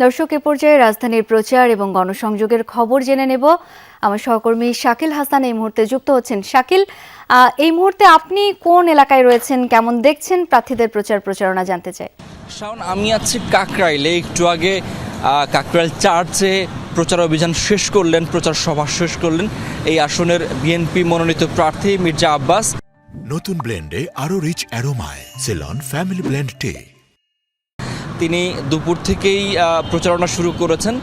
দর্শক, এ পর্যায়ে রাজধানীর প্রচার এবং গণসংযোগের খবর জেনে নেব। আমার সহকর্মী শাকিল হাসান এই মুহূর্তে যুক্ত হচ্ছেন। শাকিল, এই মুহূর্তে আপনি কোন এলাকায় রয়েছেন, কেমন দেখছেন প্রার্থীদের প্রচার প্রচারণা জানতে চাই। শাওন, আমি আছি কাকরাইলে। একটু আগে কাকরাইল চার্চে প্রচার অভিযান শেষ করলেন, প্রচার সভা শেষ করলেন এই আসনের বিএনপি মনোনীত প্রার্থী মির্জা আব্বাস। নতুন ব্লেন্ডে আরো রিচ অ্যারোমায় সেলন ফ্যামিলি ব্লেন্ড টে। তিনি দুপুর থেকেই প্রচারণা শুরু করেছেন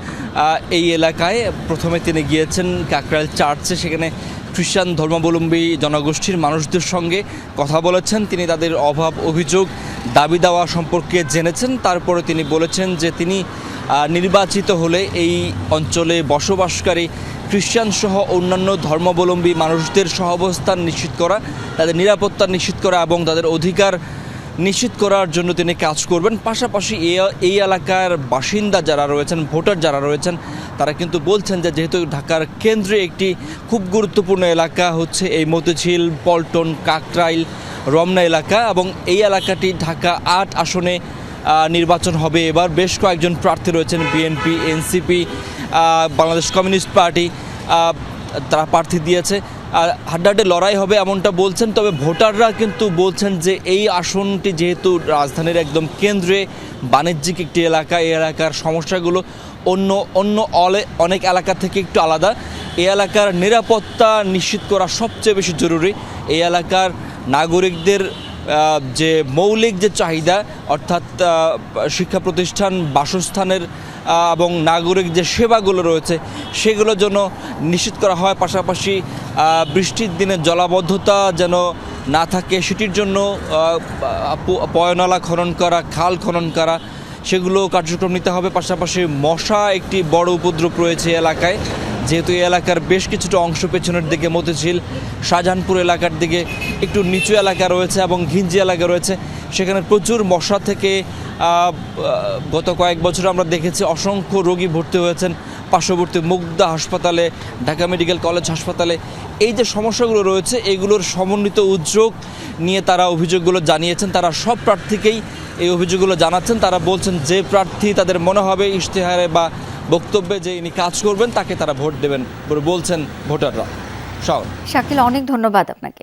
এই এলাকায়। প্রথমে তিনি গিয়েছেন কাকরাইল চার্চে, সেখানে খ্রিস্টান ধর্মাবলম্বী জনগোষ্ঠীর মানুষদের সঙ্গে কথা বলেছেন। তিনি তাদের অভাব, অভিযোগ, দাবি দাওয়া সম্পর্কে জেনেছেন। তারপরে তিনি বলেছেন যে তিনি নির্বাচিত হলে এই অঞ্চলে বসবাসকারী খ্রিস্টান সহ অন্যান্য ধর্মাবলম্বী মানুষদের সহাবস্থান নিশ্চিত করা, তাদের নিরাপত্তা নিশ্চিত করা এবং তাদের অধিকার নিশ্চিত করার জন্য তিনি কাজ করবেন। পাশাপাশি এই এলাকার বাসিন্দা যারা রয়েছেন, ভোটার যারা রয়েছেন, তারা কিন্তু বলছেন যে যেহেতু ঢাকার কেন্দ্রে একটি খুব গুরুত্বপূর্ণ এলাকা হচ্ছে এই মতিঝিল, পল্টন, কাকরাইল, রমনা এলাকা, এবং এই এলাকাটি ঢাকা ৮ আসনে নির্বাচন হবে এবার। বেশ কয়েকজন প্রার্থী রয়েছেন, BNP, NCP, Bangladesh communist party, তারা প্রার্থী দিয়েছে। হাড্ডাহাড্ডি লড়াই হবে এমনটা বলছেন। তবে ভোটাররা কিন্তু বলছেন যে এই আসনটি যেহেতু রাজধানীর একদম কেন্দ্রে, বাণিজ্যিক একটি এলাকা, এই এলাকার সমস্যাগুলো অনেক এলাকা থেকে একটু আলাদা। এই এলাকার নিরাপত্তা নিশ্চিত করা সবচেয়ে বেশি জরুরি। এই এলাকার নাগরিকদের যে মৌলিক যে চাহিদা, অর্থাৎ শিক্ষা প্রতিষ্ঠান, বাসস্থানের এবং নাগরিক যে সেবাগুলো রয়েছে সেগুলো যেন নিশ্চিত করা হয়। পাশাপাশি বৃষ্টির দিনে জলাবদ্ধতা যেন না থাকে সেটির জন্য পয়নালা খনন করা, খাল খনন করা, সেগুলো কার্যক্রম নিতে হবে। পাশাপাশি মশা একটি বড় উপদ্রব রয়েছে এলাকায়, যেহেতু এই এলাকার বেশ কিছুটা অংশ পেছনের দিকে মতিঝিল, শাহজাহানপুর এলাকার দিকে একটু নিচু এলাকা রয়েছে এবং ঘিঞ্জি এলাকা রয়েছে, সেখানে প্রচুর মশা থেকে গত কয়েক বছর আমরা দেখেছি অসংখ্য রোগী ভর্তি হয়েছেন পার্শ্ববর্তী মুগদা হাসপাতালে, ঢাকা মেডিকেল কলেজ হাসপাতালে। এই যে সমস্যাগুলো রয়েছে এগুলোর সমন্বিত উদ্যোগ নিয়ে তারা অভিযোগগুলো জানিয়েছেন। তারা সব প্রার্থীকেই এই অভিযোগগুলো জানাচ্ছেন। তারা বলছেন যে প্রার্থী তাদের মনে হবে ইশতেহারে বা বক্তব্যে যে ইনি কাজ করবেন তাকে তারা ভোট দেবেন বলে বলছেন ভোটাররা। শাকিল, অনেক ধন্যবাদ আপনাকে।